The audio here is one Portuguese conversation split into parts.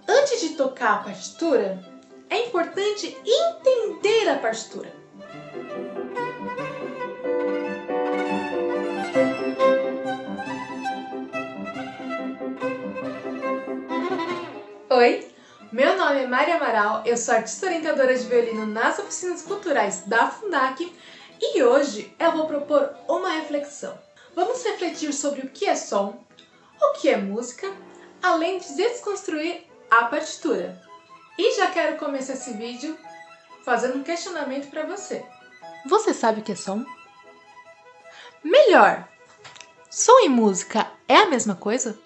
Antes de tocar a partitura, é importante entender a partitura. Oi, meu nome é Maria Amaral, eu sou artista orientadora de violino nas oficinas culturais da Fundac e hoje eu vou propor uma reflexão. Vamos refletir sobre o que é som, o que é música, além de desconstruir a partitura. E já quero começar esse vídeo fazendo um questionamento para você. Você sabe o que é som? Melhor, som e música é a mesma coisa?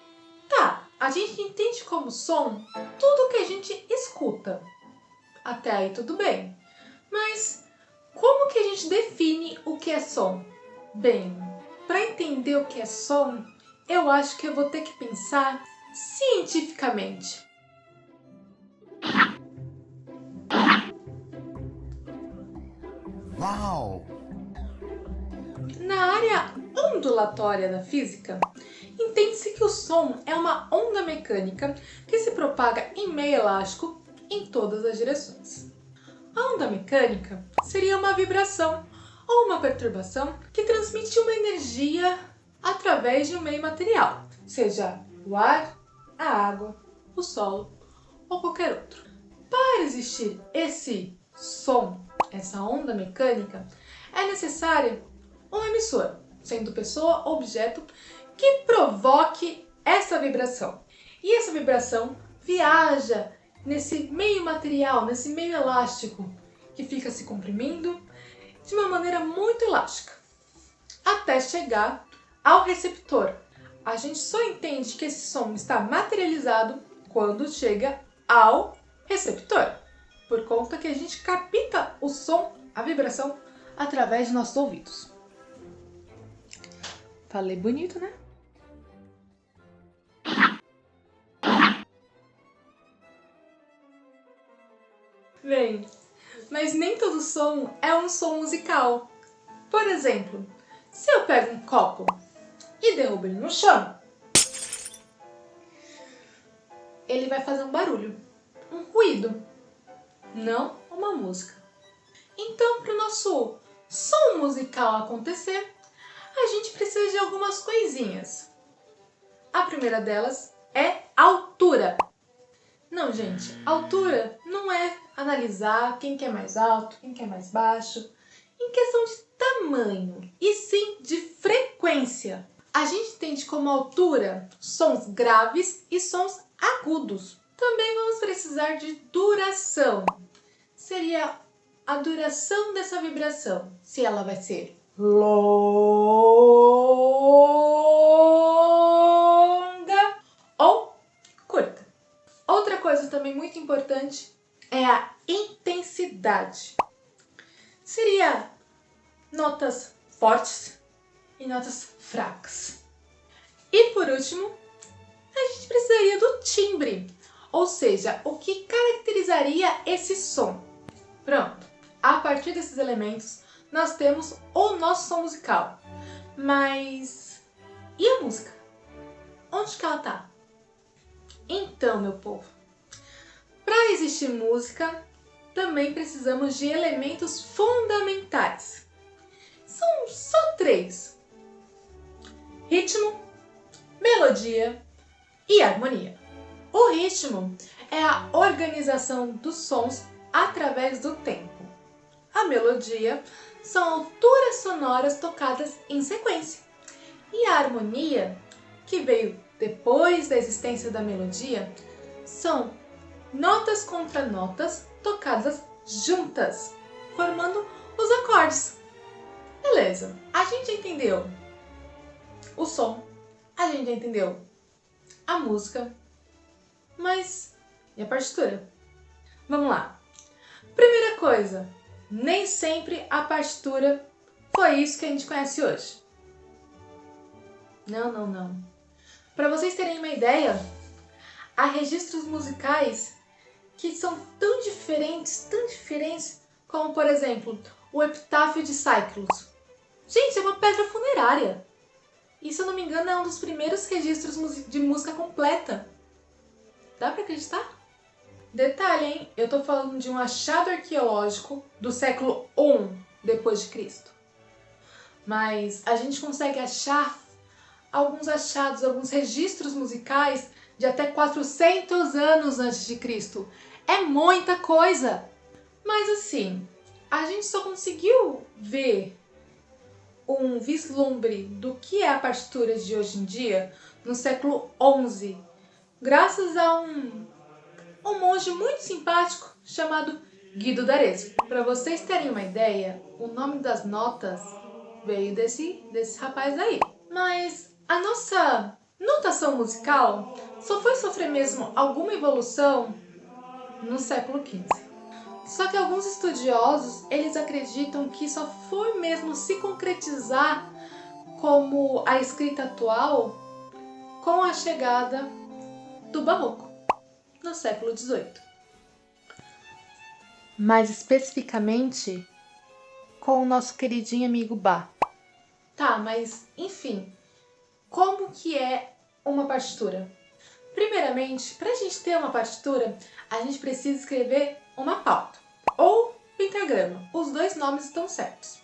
Tá, a gente entende como som tudo que a gente escuta. Até aí tudo bem. Mas como que a gente define o que é som? Bem, para entender o que é som, eu acho que eu vou ter que pensar cientificamente. Uau! Na área ondulatória da física, entende-se que o som é uma onda mecânica que se propaga em meio elástico em todas as direções. A onda mecânica seria uma vibração ou uma perturbação que transmite uma energia através de um meio material, seja o ar, a água, o solo ou qualquer outro. Para existir esse som, essa onda mecânica, é necessário um emissor, sendo pessoa ou objeto, que provoque essa vibração. E essa vibração viaja nesse meio material, nesse meio elástico, que fica se comprimindo de uma maneira muito elástica, até chegar ao receptor. A gente só entende que esse som está materializado quando chega ao receptor, por conta que a gente capta o som, a vibração, através de nossos ouvidos. Falei bonito, né? Bem, mas nem todo som é um som musical. Por exemplo, se eu pego um copo e derrubo ele no chão, ele vai fazer um barulho, um ruído, não uma música. Então, para o nosso som musical acontecer, a gente precisa de algumas coisinhas. A primeira delas é altura. Não, gente, altura não é analisar quem que é mais alto, quem que é mais baixo, em questão de tamanho, e sim de frequência. A gente entende como altura sons graves e sons agudos. Também vamos precisar de duração. Seria a duração dessa vibração, se ela vai ser longa ou curta. Outra coisa também muito importante é a intensidade. Seria notas fortes e notas fracas. E por último, a gente precisaria do timbre, ou seja, o que caracterizaria esse som. Pronto, a partir desses elementos nós temos o nosso som musical. Mas e a música? Onde que ela tá? Então, meu povo, para existir música, também precisamos de elementos fundamentais. São só 3: ritmo, melodia e harmonia. O ritmo é a organização dos sons através do tempo. A melodia são alturas sonoras tocadas em sequência. E a harmonia, que veio depois da existência da melodia, são notas contra notas tocadas juntas, formando os acordes. Beleza, a gente já entendeu o som, a gente já entendeu a música, mas e a partitura? Vamos lá. Primeira coisa, nem sempre a partitura foi isso que a gente conhece hoje. Não. Para vocês terem uma ideia, há registros musicais que são tão diferentes, como, por exemplo, o Epitáfio de Cyclos. Gente, é uma pedra funerária. E, se eu não me engano, é um dos primeiros registros de música completa. Dá pra acreditar? Detalhe, hein? Eu tô falando de um achado arqueológico do século I depois de Cristo. Mas a gente consegue achar alguns achados, alguns registros musicais de até 400 anos antes de Cristo. É muita coisa! Mas assim, a gente só conseguiu ver um vislumbre do que é a partitura de hoje em dia no século XI, graças a um monge muito simpático chamado Guido d'Arezzo. Para vocês terem uma ideia, o nome das notas veio desse rapaz aí. Mas a nossa notação musical só foi sofrer mesmo alguma evolução no século XV. Só que alguns estudiosos, eles acreditam que só foi mesmo se concretizar como a escrita atual com a chegada do Barroco, no século XVIII. Mais especificamente, com o nosso queridinho amigo Bach. Tá, mas enfim, como que é uma partitura? Primeiramente, para a gente ter uma partitura, a gente precisa escrever uma pauta, ou pentagrama. Os dois nomes estão certos.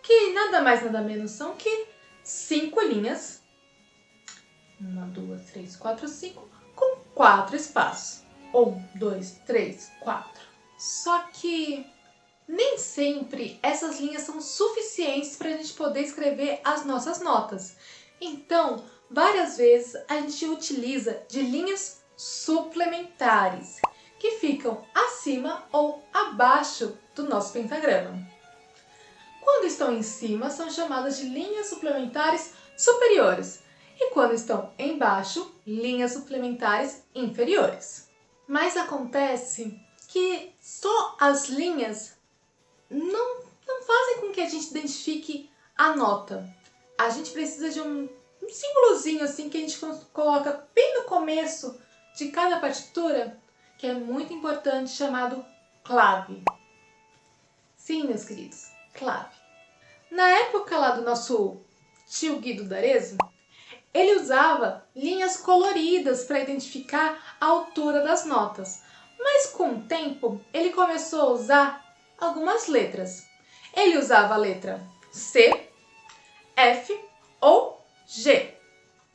Que nada mais, nada menos são que 5 linhas. 1, 2, 3, 4, 5, com 4 espaços. 1, 2, 3, 4. Só que nem sempre essas linhas são suficientes para a gente poder escrever as nossas notas. Então, várias vezes a gente utiliza de linhas suplementares, que ficam acima ou abaixo do nosso pentagrama. Quando estão em cima, são chamadas de linhas suplementares superiores, e quando estão embaixo, linhas suplementares inferiores. Mas acontece que só as linhas não fazem com que a gente identifique a nota. A gente precisa de um símbolozinho assim que a gente coloca bem no começo de cada partitura, que é muito importante, chamado clave. Sim, meus queridos, clave. Na época lá do nosso tio Guido d'Arezzo, ele usava linhas coloridas para identificar a altura das notas. Mas com o tempo, ele começou a usar algumas letras. Ele usava a letra C, F ou G.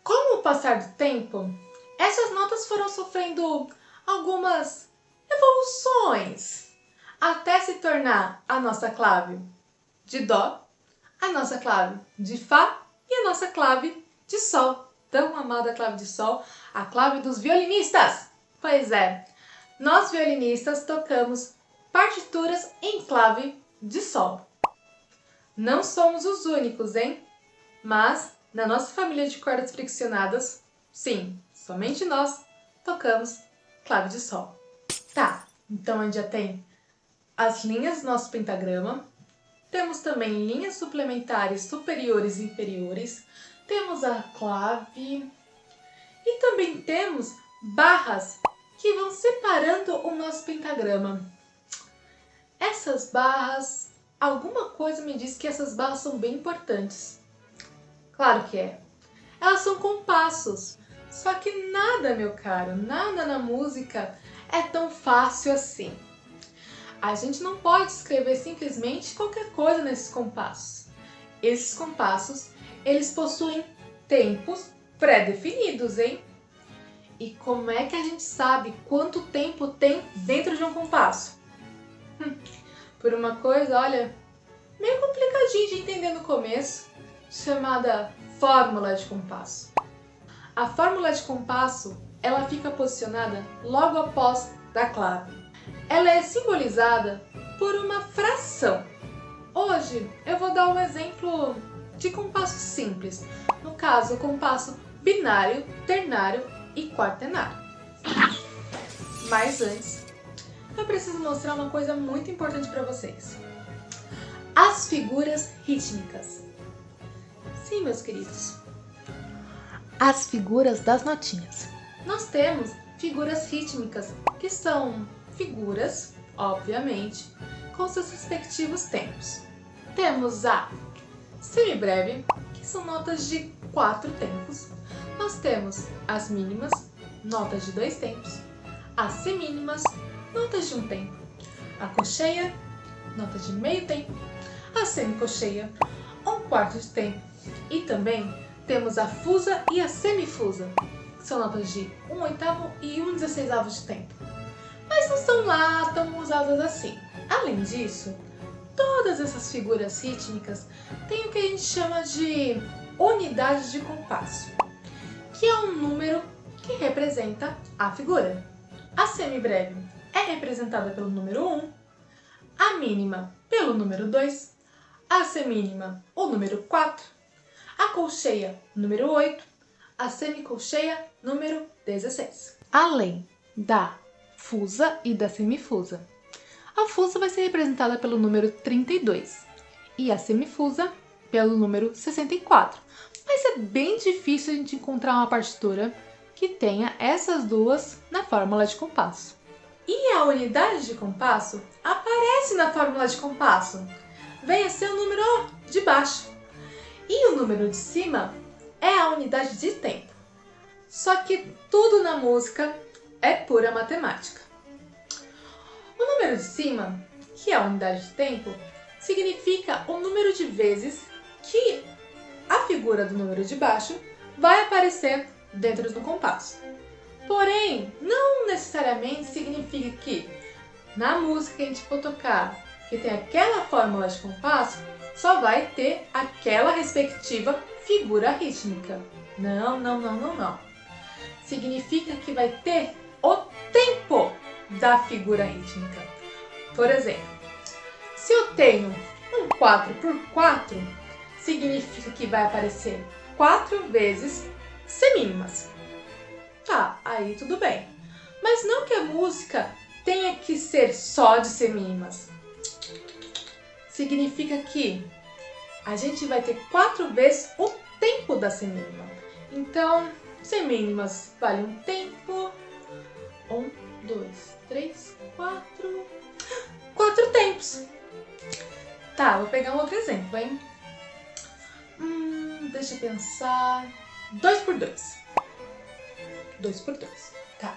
Com o passar do tempo, essas notas foram sofrendo algumas evoluções até se tornar a nossa clave de Dó, a nossa clave de Fá e a nossa clave de Sol. Tão amada clave de Sol, a clave dos violinistas. Pois é, nós violinistas tocamos partituras em clave de Sol. Não somos os únicos, hein? Mas na nossa família de cordas friccionadas, sim, somente nós tocamos clave de Sol. Tá, então a gente já tem as linhas do nosso pentagrama, temos também linhas suplementares superiores e inferiores, temos a clave e também temos barras que vão separando o nosso pentagrama. Essas barras, alguma coisa me diz que essas barras são bem importantes. Claro que é. Elas são compassos. Só que nada, meu caro, nada na música é tão fácil assim. A gente não pode escrever simplesmente qualquer coisa nesses compassos. Esses compassos, eles possuem tempos pré-definidos, hein? E como é que a gente sabe quanto tempo tem dentro de um compasso? Por uma coisa, olha, meio complicadinho de entender no começo, chamada fórmula de compasso. A fórmula de compasso, ela fica posicionada logo após da clave. Ela é simbolizada por uma fração. Hoje eu vou dar um exemplo de compasso simples. No caso, o compasso binário, ternário e quaternário. Mas antes, eu preciso mostrar uma coisa muito importante para vocês. As figuras rítmicas. Sim, meus queridos. As figuras das notinhas. Nós temos figuras rítmicas, que são figuras, obviamente, com seus respectivos tempos. Temos a semibreve, que são notas de 4 tempos. Nós temos as mínimas, notas de 2 tempos, as semínimas, notas de 1 tempo, a colcheia, notas de meio tempo, a semicolcheia, 1/4 de tempo e também temos a fusa e a semifusa, que são notas de 1/8 e 1/16 de tempo, mas não são lá tão usadas assim. Além disso, todas essas figuras rítmicas têm o que a gente chama de unidade de compasso, que é um número que representa a figura. A semibreve é representada pelo número 1, a mínima pelo número 2, a semínima o número 4, a colcheia número 8, a semicolcheia número 16. Além da fusa e da semifusa. A fusa vai ser representada pelo número 32 e a semifusa pelo número 64. Mas é bem difícil a gente encontrar uma partitura que tenha essas duas na fórmula de compasso. E a unidade de compasso aparece na fórmula de compasso. Vem a ser o número de baixo. E o número de cima é a unidade de tempo. Só que tudo na música é pura matemática. O número de cima, que é a unidade de tempo, significa o número de vezes que a figura do número de baixo vai aparecer dentro do compasso. Porém, não necessariamente significa que na música que a gente for tocar, que tem aquela fórmula de compasso, só vai ter aquela respectiva figura rítmica. Não. Significa que vai ter o tempo da figura rítmica. Por exemplo, se eu tenho um 4/4, significa que vai aparecer 4 vezes semínimas. Tá, aí tudo bem. Mas não que a música tenha que ser só de semínimas. Significa que a gente vai ter 4 vezes o tempo da semínima. Então, semínimas vale um tempo. 1, 2, 3, 4. 4 tempos. Tá, vou pegar um outro exemplo, hein? Deixa eu pensar. 2/2. 2/2. Tá.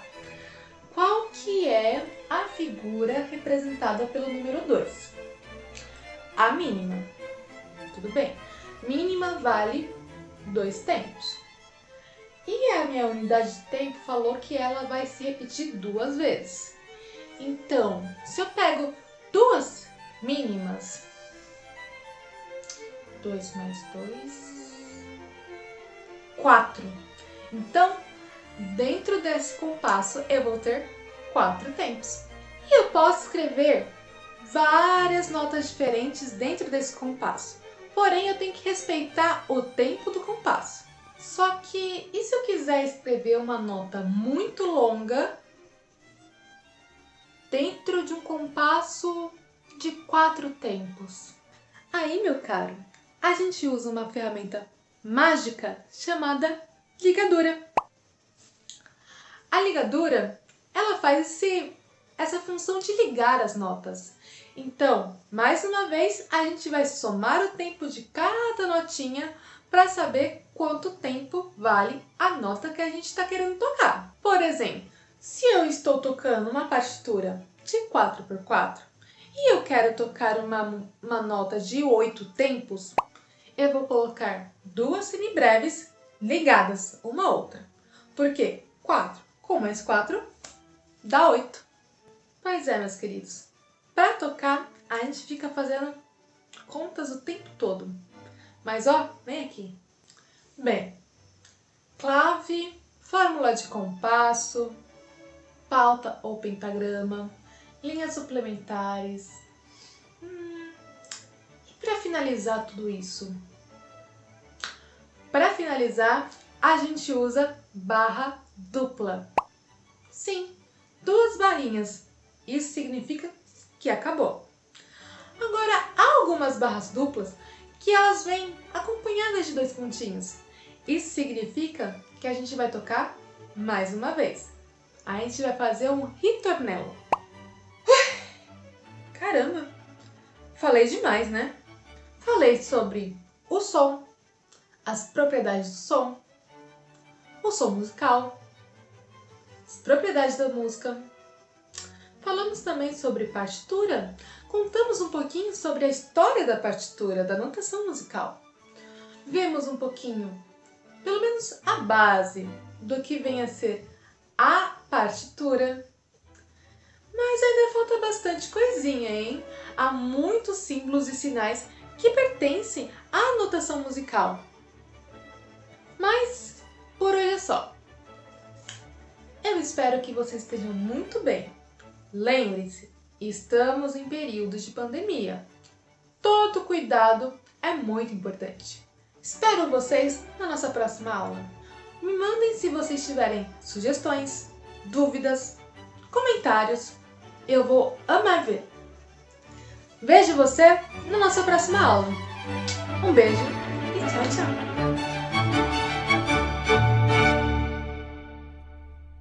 Qual que é a figura representada pelo número 2? A mínima. Tudo bem. Mínima vale 2 tempos. E a minha unidade de tempo falou que ela vai se repetir 2 vezes. Então, se eu pego 2 mínimas, 2 mais 2, 4. Então, dentro desse compasso, eu vou ter 4 tempos. E eu posso escrever várias notas diferentes dentro desse compasso. Porém, eu tenho que respeitar o tempo do compasso. Só que, e se eu quiser escrever uma nota muito longa dentro de um compasso de 4 tempos? Aí, meu caro, a gente usa uma ferramenta mágica chamada ligadura. A ligadura, ela faz essa função de ligar as notas. Então, mais uma vez, a gente vai somar o tempo de cada notinha para saber quanto tempo vale a nota que a gente está querendo tocar. Por exemplo, se eu estou tocando uma partitura de 4/4 e eu quero tocar uma nota de 8 tempos, eu vou colocar 2 semibreves ligadas uma à outra. Porque 4 com mais 4 dá 8. Pois é, meus queridos. Para tocar, a gente fica fazendo contas o tempo todo. Mas ó, vem aqui. Bem, clave, fórmula de compasso, pauta ou pentagrama, linhas suplementares. E para finalizar tudo isso? Para finalizar, a gente usa barra dupla. Sim, 2 barrinhas. Isso significa que acabou. Agora, há algumas barras duplas que elas vêm acompanhadas de 2 pontinhos. Isso significa que a gente vai tocar mais uma vez. A gente vai fazer um ritornello. Caramba! Falei demais, né? Falei sobre o som, as propriedades do som, o som musical, as propriedades da música. Falamos também sobre partitura, contamos um pouquinho sobre a história da partitura, da notação musical. Vemos um pouquinho, pelo menos a base, do que vem a ser a partitura. Mas ainda falta bastante coisinha, hein? Há muitos símbolos e sinais que pertencem à notação musical. Mas por hoje é só. Eu espero que vocês estejam muito bem. Lembrem-se, estamos em períodos de pandemia. Todo cuidado é muito importante. Espero vocês na nossa próxima aula. Me mandem se vocês tiverem sugestões, dúvidas, comentários. Eu vou amar ver. Vejo você na nossa próxima aula. Um beijo e tchau, tchau!